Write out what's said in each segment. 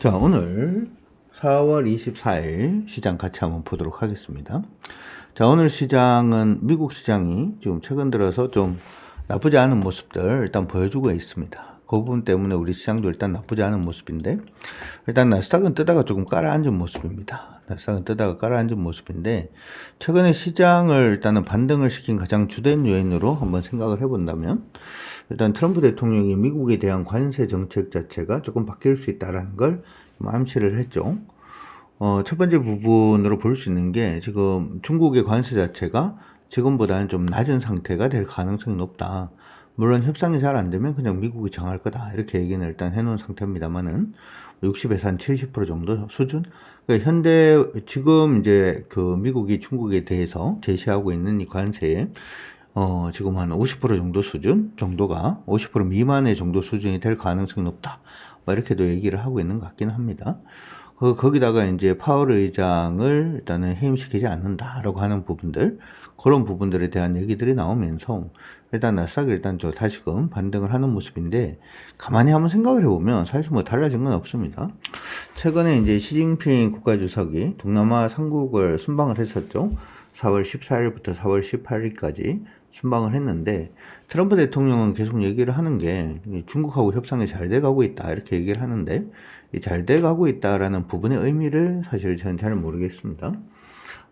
자, 오늘 4월 24일 시장 같이 한번 보도록 하겠습니다. 자, 오늘 시장은 미국 시장이 지금 최근 들어서 좀 나쁘지 않은 모습들 일단 보여주고 있습니다. 그 부분 때문에 우리 시장도 일단 나쁘지 않은 모습인데, 일단 나스닥은 뜨다가 조금 깔아앉은 모습입니다. 나스닥은 뜨다가 깔아앉은 모습인데, 최근에 시장을 일단은 반등을 시킨 가장 주된 요인으로 한번 생각을 해본다면, 일단 트럼프 대통령이 미국에 대한 관세 정책 자체가 조금 바뀔 수 있다는 걸 암시를 했죠. 첫 번째 부분으로 볼 수 있는 게 지금 중국의 관세 자체가 지금보다는 좀 낮은 상태가 될 가능성이 높다. 물론 협상이 잘 안 되면 그냥 미국이 정할 거다. 이렇게 얘기는 일단 해놓은 상태입니다만은 60에서 한 70% 정도 수준? 그러니까 현대 지금 이제 그 미국이 중국에 대해서 제시하고 있는 이 관세에 지금 한 50% 정도 수준 정도가 50% 미만의 정도 수준이 될 가능성이 높다. 뭐 이렇게도 얘기를 하고 있는 것 같기는 합니다. 거기다가 이제 파월 의장을 일단은 해임시키지 않는다라고 하는 부분들, 그런 부분들에 대한 얘기들이 나오면서 일단 나스닥이 일단 다시금 반등을 하는 모습인데, 가만히 한번 생각을 해보면 사실 뭐 달라진 건 없습니다. 최근에 이제 시진핑 국가주석이 동남아 3국을 순방을 했었죠. 4월 14일부터 4월 18일까지 순방을 했는데, 트럼프 대통령은 계속 얘기를 하는 게 중국하고 협상이 잘 돼가고 있다 이렇게 얘기를 하는데, 잘 돼가고 있다라는 부분의 의미를 사실 저는 잘 모르겠습니다.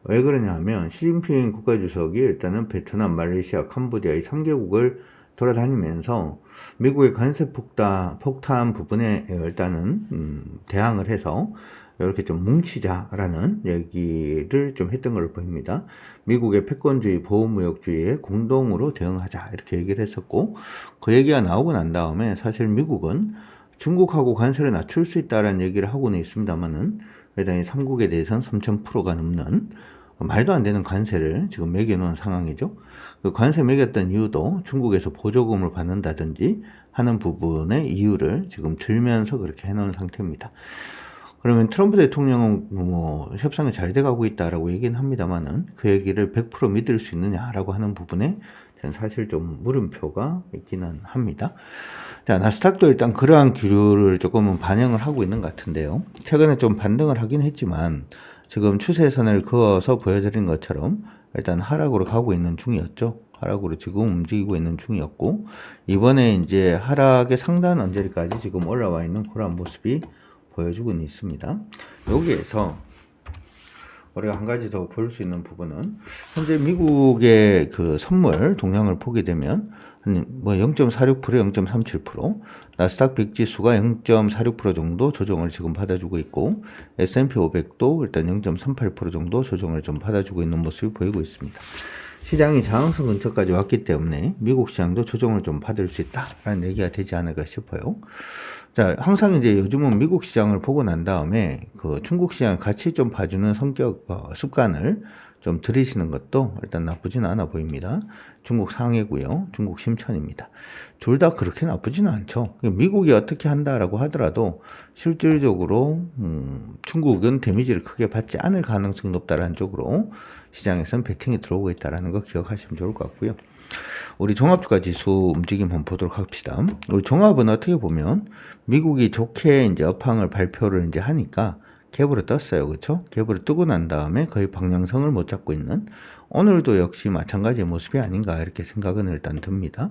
왜 그러냐 하면 시진핑 국가주석이 일단은 베트남, 말레이시아, 캄보디아 이 3개국을 돌아다니면서 미국의 관세 폭탄 부분에 일단은 대항을 해서 이렇게 좀 뭉치자라는 얘기를 좀 했던 걸로 보입니다. 미국의 패권주의, 보호무역주의에 공동으로 대응하자 이렇게 얘기를 했었고, 그 얘기가 나오고 난 다음에 사실 미국은 중국하고 관세를 낮출 수 있다라는 얘기를 하고는 있습니다만은, 일단 이 3국에 대해서는 3,000%가 넘는 말도 안 되는 관세를 지금 매겨놓은 상황이죠. 그 관세 매겼던 이유도 중국에서 보조금을 받는다든지 하는 부분의 이유를 지금 들면서 그렇게 해놓은 상태입니다. 그러면 트럼프 대통령은 뭐 협상이 잘 돼가고 있다라고 얘기는 합니다만은, 그 얘기를 100% 믿을 수 있느냐라고 하는 부분에 저는 사실 좀 물음표가 있기는 합니다. 자, 나스닥도 일단 그러한 기류를 조금은 반영을 하고 있는 것 같은데요. 최근에 좀 반등을 하긴 했지만 지금 추세선을 그어서 보여드린 것처럼 일단 하락으로 가고 있는 중이었죠. 하락으로 지금 움직이고 있는 중이었고, 이번에 이제 하락의 상단 언저리까지 지금 올라와 있는 그런 모습이 보여주고는 있습니다. 여기에서 우리가 한 가지 더 볼 수 있는 부분은, 현재 미국의 그 선물 동향을 보게 되면 뭐 0.46%, 0.37%, 나스닥 100 지수가 0.46% 정도 조정을 지금 받아주고 있고, S&P 500도 일단 0.38% 정도 조정을 좀 받아주고 있는 모습이 보이고 있습니다. 시장이 저항선 근처까지 왔기 때문에 미국 시장도 조정을 좀 받을 수 있다라는 얘기가 되지 않을까 싶어요. 자, 항상 이제 요즘은 미국 시장을 보고 난 다음에 그 중국 시장을 같이 좀 봐주는 습관을 좀 들이시는 것도 일단 나쁘진 않아 보입니다. 중국 상해고요, 중국 심천입니다. 둘 다 그렇게 나쁘지는 않죠. 미국이 어떻게 한다라고 하더라도 실질적으로 중국은 데미지를 크게 받지 않을 가능성이 높다라는 쪽으로 시장에서는 베팅이 들어오고 있다는 거 기억하시면 좋을 것 같고요. 우리 종합주가 지수 움직임 한번 보도록 합시다. 우리 종합은 어떻게 보면 미국이 좋게 이제 업황을 발표를 이제 하니까 갭으로 떴어요. 그렇죠? 갭으로 뜨고 난 다음에 거의 방향성을 못 잡고 있는, 오늘도 역시 마찬가지의 모습이 아닌가 이렇게 생각은 일단 듭니다.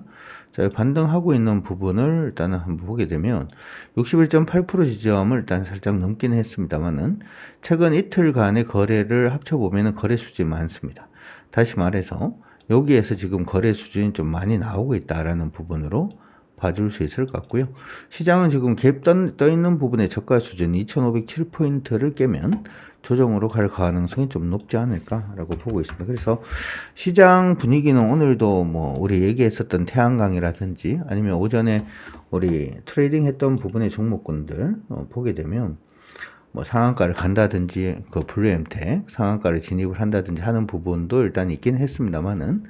자, 반등하고 있는 부분을 일단은 한번 보게 되면 61.8% 지점을 일단 살짝 넘긴 했습니다만은, 최근 이틀간의 거래를 합쳐보면 거래 수준이 많습니다. 다시 말해서 여기에서 지금 거래 수준이 좀 많이 나오고 있다라는 부분으로 봐줄 수 있을 것 같고요. 시장은 지금 갭 떠 있는 부분의 저가 수준 2507포인트를 깨면 조정으로 갈 가능성이 좀 높지 않을까라고 보고 있습니다. 그래서 시장 분위기는 오늘도 뭐 우리 얘기했었던 태양광이라든지 아니면 오전에 우리 트레이딩 했던 부분의 종목군들 보게 되면 뭐 상한가를 간다든지 그 블루엠텍 상한가를 진입을 한다든지 하는 부분도 일단 있긴 했습니다만은,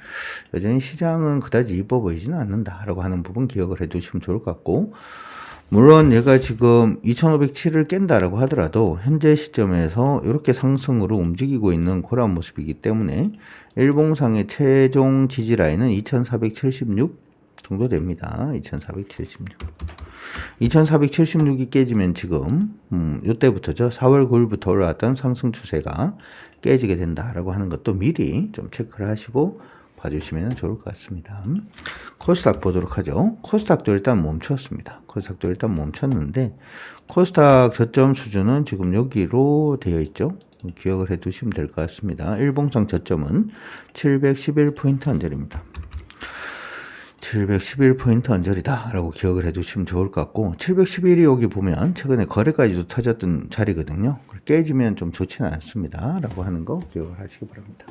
여전히 시장은 그다지 이뻐 보이지는 않는다라고 하는 부분 기억을 해두시면 좋을 것 같고, 물론 얘가 지금 2507을 깬다라고 하더라도 현재 시점에서 이렇게 상승으로 움직이고 있는 그런 모습이기 때문에 일봉상의 최종 지지 라인은 2476 정도 됩니다. 2476. 2476이 깨지면 지금 이때부터죠. 4월 9일부터 올라왔던 상승 추세가 깨지게 된다라고 하는 것도 미리 좀 체크를 하시고 봐주시면 좋을 것 같습니다. 코스닥 보도록 하죠. 코스닥도 일단 멈췄습니다. 코스닥도 일단 멈췄는데 코스닥 저점 수준은 지금 여기로 되어 있죠. 기억을 해 두시면 될 것 같습니다. 일봉상 저점은 711포인트 언저리입니다. 711포인트 언저리다 라고 기억을 해 두시면 좋을 것 같고 711이 여기 보면 최근에 거래까지도 터졌던 자리거든요. 깨지면 좀 좋지는 않습니다 라고 하는 거 기억을 하시기 바랍니다.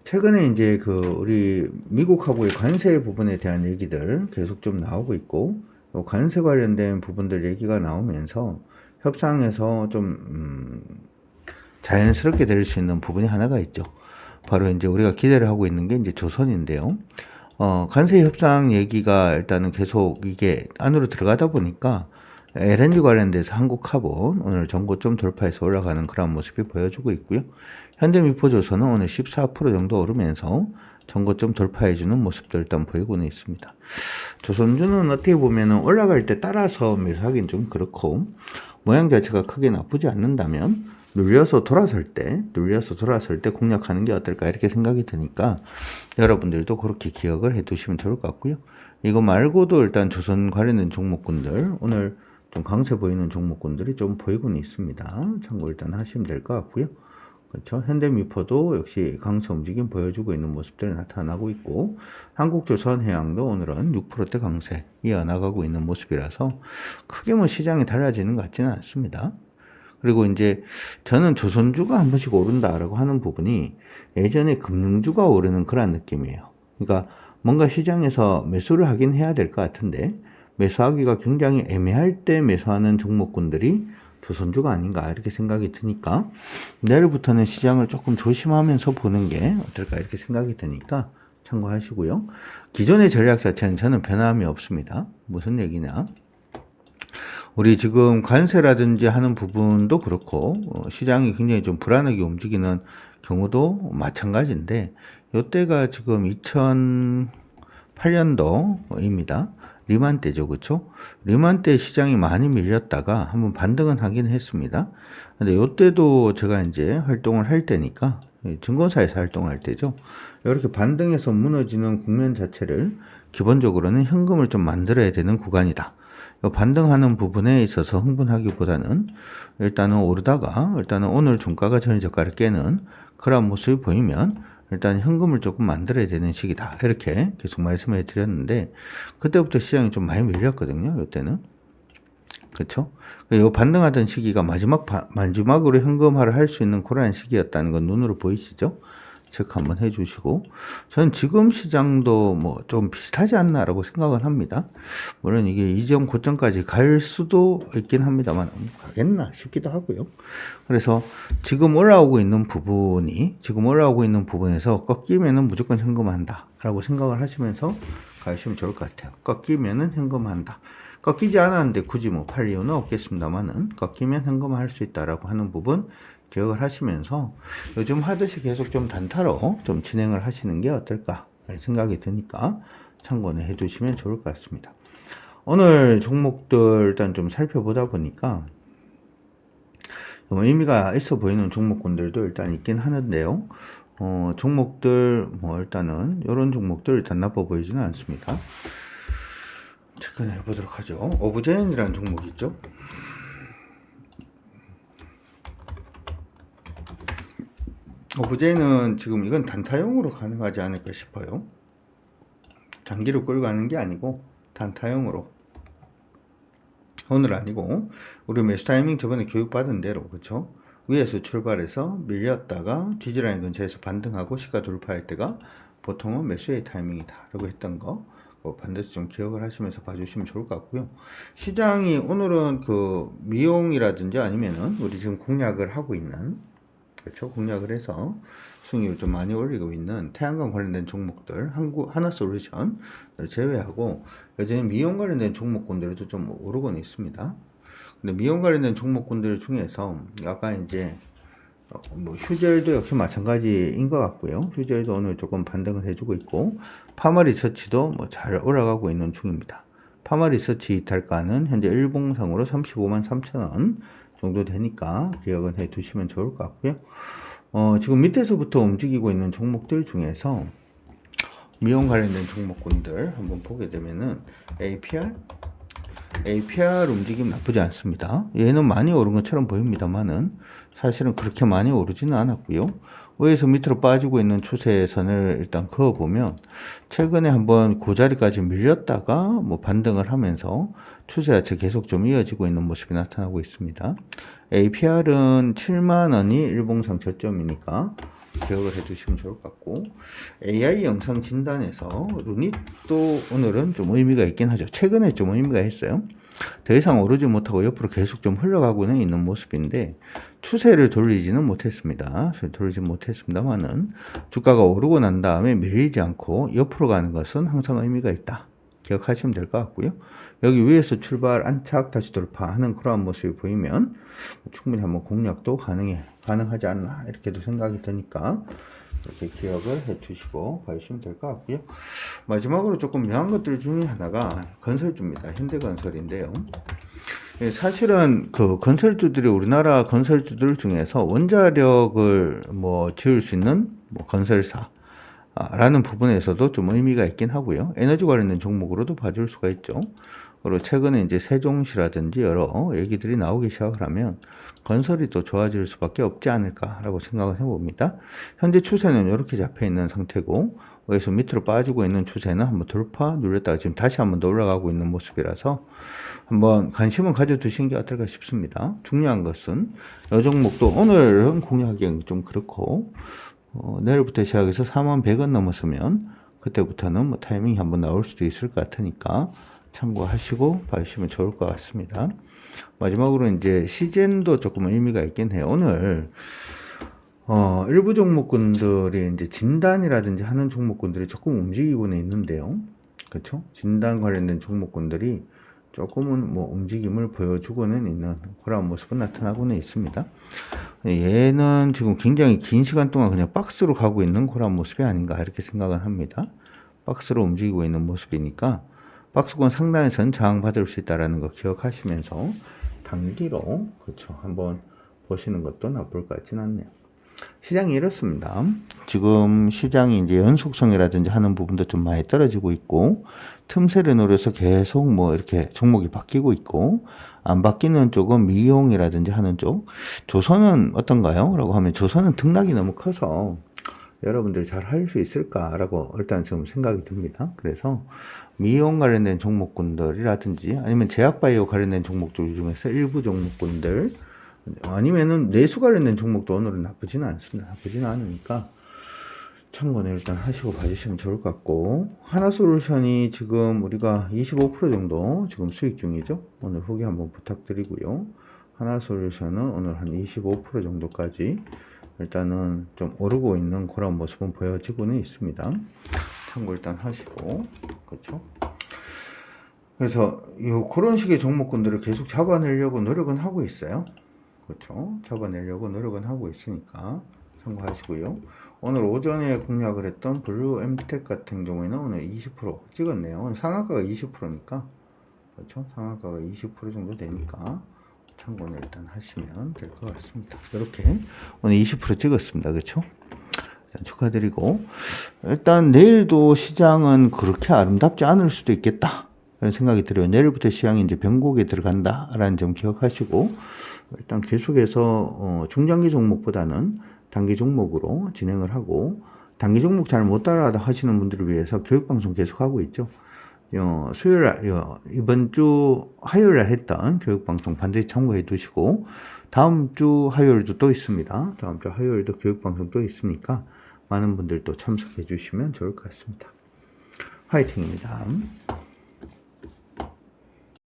최근에 이제 우리 미국하고의 관세 부분에 대한 얘기들 계속 좀 나오고 있고 관세 관련된 부분들 얘기가 나오면서 협상에서 좀 자연스럽게 될 수 있는 부분이 하나가 있죠. 바로 이제 우리가 기대를 하고 있는 게 이제 조선인데요. 관세 협상 얘기가 일단은 계속 이게 안으로 들어가다 보니까 LNG 관련돼서 한국화본 오늘 전고점 돌파해서 올라가는 그런 모습이 보여주고 있고요. 현대미포조선은 오늘 14% 정도 오르면서 전고점 돌파해주는 모습도 일단 보이고는 있습니다. 조선주는 어떻게 보면은 올라갈 때 따라서 매수하기는 좀 그렇고 모양 자체가 크게 나쁘지 않는다면 눌려서 돌아설 때 공략하는 게 어떨까 이렇게 생각이 드니까 여러분들도 그렇게 기억을 해 두시면 좋을 것 같고요. 이거 말고도 일단 조선 관련된 종목군들 오늘 좀 강세 보이는 종목군들이 좀 보이고는 있습니다. 참고 일단 하시면 될 것 같고요. 그렇죠. 현대미포도 역시 강세 움직임 보여주고 있는 모습들이 나타나고 있고 한국조선해양도 오늘은 6%대 강세 이어나가고 있는 모습이라서 크게 뭐 시장이 달라지는 것 같지는 않습니다. 그리고 이제 저는 조선주가 한 번씩 오른다라고 하는 부분이 예전에 금융주가 오르는 그런 느낌이에요. 그러니까 뭔가 시장에서 매수를 하긴 해야 될 것 같은데 매수하기가 굉장히 애매할 때 매수하는 종목군들이 조선주가 아닌가 이렇게 생각이 드니까 내일부터는 시장을 조금 조심하면서 보는 게 어떨까 이렇게 생각이 드니까 참고하시고요. 기존의 전략 자체는 저는 변함이 없습니다. 무슨 얘기냐? 우리 지금 관세라든지 하는 부분도 그렇고 시장이 굉장히 좀 불안하게 움직이는 경우도 마찬가지인데 이때가 지금 2008년도입니다. 리만 때죠, 그렇죠? 리만 때 시장이 많이 밀렸다가 한번 반등은 하긴 했습니다. 근데 이때도 제가 이제 활동을 할 때니까 증권사에서 활동할 때죠. 이렇게 반등해서 무너지는 국면 자체를 기본적으로는 현금을 좀 만들어야 되는 구간이다. 반등하는 부분에 있어서 흥분하기보다는 일단은 오르다가 일단은 오늘 종가가 전저가를 깨는 그런 모습이 보이면 일단 현금을 조금 만들어야 되는 시기다 이렇게 계속 말씀해 드렸는데 그때부터 시장이 좀 많이 밀렸거든요. 이때는 그렇죠? 이 반등하던 시기가 마지막으로 현금화를 할 수 있는 그러한 시기였다는 건 눈으로 보이시죠? 체크 한번 해주시고 저는 지금 시장도 뭐 좀 비슷하지 않나라고 생각은 합니다. 물론 이게 이전 고점까지 갈 수도 있긴 합니다만 가겠나 싶기도 하고요. 그래서 지금 올라오고 있는 부분에서 꺾이면은 무조건 현금한다라고 생각을 하시면서 가시면 좋을 것 같아요. 꺾이면은 현금한다. 꺾이지 않았는데 굳이 뭐 팔 이유는 없겠습니다만은 꺾이면 현금화할 수 있다라고 하는 부분 기억을 하시면서 요즘 하듯이 계속 좀 단타로 좀 진행을 하시는 게 어떨까 생각이 드니까 참고는 해두시면 좋을 것 같습니다. 오늘 종목들 일단 좀 살펴보다 보니까 의미가 있어 보이는 종목군들도 일단 있긴 하는데요. 종목들 뭐 일단은 이런 종목들 일단 나빠 보이지는 않습니다. 체크해 보도록 하죠. 오브제인이라는 종목이 있죠. 오브제는 지금 이건 단타용으로 가능하지 않을까 싶어요. 장기로 끌고 가는 게 아니고 단타용으로. 오늘 아니고 우리 매수 타이밍 저번에 교육받은 대로 그쵸? 위에서 출발해서 밀렸다가 지지라인 근처에서 반등하고 시가 돌파할 때가 보통은 매수의 타이밍이다 라고 했던 거 반드시 좀 기억을 하시면서 봐주시면 좋을 것 같고요. 시장이 오늘은 미용이라든지 아니면은 우리 지금 공략을 하고 있는 그렇죠? 공략을 해서 수익률 좀 많이 올리고 있는 태양광 관련된 종목들, 하나솔루션 제외하고 여전히 미용 관련된 종목군들도 좀 오르고는 있습니다. 근데 미용 관련된 종목군들 중에서 아까 이제 뭐 휴젤도 역시 마찬가지인 것 같고요. 휴젤도 오늘 조금 반등을 해주고 있고, 파마리서치도 뭐 잘 올라가고 있는 중입니다. 파마리서치 이탈가는 현재 일봉상으로 35만 3천원 정도 되니까 기억은 해 두시면 좋을 것 같고요. 지금 밑에서부터 움직이고 있는 종목들 중에서 미용 관련된 종목군들 한번 보게 되면은 APR 움직임 나쁘지 않습니다. 얘는 많이 오른 것처럼 보입니다만은 사실은 그렇게 많이 오르지는 않았고요. 위에서 밑으로 빠지고 있는 추세선을 일단 그어보면 최근에 한번 그 자리까지 밀렸다가 뭐 반등을 하면서 추세 자체 계속 좀 이어지고 있는 모습이 나타나고 있습니다. APR은 7만원이 일봉상 저점이니까 기억을 해두시면 좋을 것 같고, AI 영상 진단에서 루닛도 오늘은 좀 의미가 있긴 하죠. 최근에 좀 의미가 있어요. 더 이상 오르지 못하고 옆으로 계속 좀 흘러가고는 있는 모습인데 추세를 돌리지는 못했습니다. 돌리지 못했습니다만은 주가가 오르고 난 다음에 밀리지 않고 옆으로 가는 것은 항상 의미가 있다. 기억하시면 될 것 같고요. 여기 위에서 출발 안착 다시 돌파하는 그러한 모습이 보이면 충분히 한번 공략도 가능하지 않나 이렇게도 생각이 드니까 이렇게 기억을 해 두시고 봐주시면 될 것 같고요. 마지막으로 조금 묘한 것들 중에 하나가 건설주입니다. 현대건설인데요. 사실은 그 건설주들이 우리나라 건설주들 중에서 원자력을 뭐 지을 수 있는 뭐 건설사 라는 부분에서도 좀 의미가 있긴 하고요. 에너지 관련된 종목으로도 봐줄 수가 있죠. 그리고 최근에 이제 세종시라든지 여러 얘기들이 나오기 시작을 하면 건설이 또 좋아질 수밖에 없지 않을까라고 생각을 해봅니다. 현재 추세는 이렇게 잡혀 있는 상태고, 여기서 밑으로 빠지고 있는 추세는 한번 돌파 눌렸다가 지금 다시 한번 더 올라가고 있는 모습이라서 한번 관심을 가져두시는 게 어떨까 싶습니다. 중요한 것은 이 종목도 오늘은 공략하기는 좀 그렇고, 내일부터 시작해서 41,100원 넘었으면 그때부터는 뭐 타이밍이 한번 나올 수도 있을 것 같으니까 참고하시고 봐주시면 좋을 것 같습니다. 마지막으로 이제 시젠도 조금 의미가 있긴 해요. 오늘 일부 종목군들이 이제 진단이라든지 하는 종목군들이 조금 움직이고는 있는데요. 그렇죠? 진단 관련된 종목군들이 조금은 뭐 움직임을 보여주고는 있는 그런 모습은 나타나고는 있습니다. 얘는 지금 굉장히 긴 시간 동안 그냥 박스로 가고 있는 그런 모습이 아닌가 이렇게 생각을 합니다. 박스로 움직이고 있는 모습이니까 박스권 상단에서는 저항받을 수 있다는 거 기억하시면서 단기로 그렇죠 한번 보시는 것도 나쁠 것 같진 않네요. 시장이 이렇습니다. 지금 시장이 이제 연속성이라든지 하는 부분도 좀 많이 떨어지고 있고, 틈새를 노려서 계속 뭐 이렇게 종목이 바뀌고 있고, 안 바뀌는 쪽은 미용이라든지 하는 쪽. 조선은 어떤가요? 라고 하면 조선은 등락이 너무 커서 여러분들이 잘 할 수 있을까라고 일단 좀 생각이 듭니다. 그래서 미용 관련된 종목군들이라든지 아니면 제약바이오 관련된 종목들 중에서 일부 종목군들 아니면은 내수 관련된 종목도 오늘은 나쁘지는 않습니다. 나쁘지는 않으니까 참고는 일단 하시고 봐주시면 좋을 것 같고, 하나솔루션이 지금 우리가 25% 정도 지금 수익 중이죠. 오늘 후기 한번 부탁드리고요. 하나솔루션은 오늘 한 25% 정도까지 일단은 좀 오르고 있는 그런 모습은 보여지고는 있습니다. 참고 일단 하시고, 그렇죠? 그래서 그런 식의 종목군들을 계속 잡아내려고 노력은 하고 있어요. 그렇죠. 잡아내려고 노력은 하고 있으니까 참고하시고요. 오늘 오전에 공략을 했던 블루 엠텍 같은 경우에는 오늘 20% 찍었네요. 오늘 상한가가 20%니까 그렇죠. 상한가가 20% 정도 되니까 참고는 일단 하시면 될 것 같습니다. 이렇게 오늘 20% 찍었습니다. 그렇죠. 일단 축하드리고, 일단 내일도 시장은 그렇게 아름답지 않을 수도 있겠다 라는 생각이 들어요. 내일부터 시장이 이제 변곡에 들어간다 라는 점 기억하시고, 일단 계속해서 중장기 종목보다는 단기 종목으로 진행을 하고, 단기 종목 잘 못 따라 하시는 분들을 위해서 교육방송 계속하고 있죠. 이번 주 화요일에 했던 교육방송 반드시 참고해 두시고, 다음 주 화요일도 또 있습니다. 다음 주 화요일도 교육방송 또 있으니까 많은 분들 또 참석해 주시면 좋을 것 같습니다. 화이팅입니다.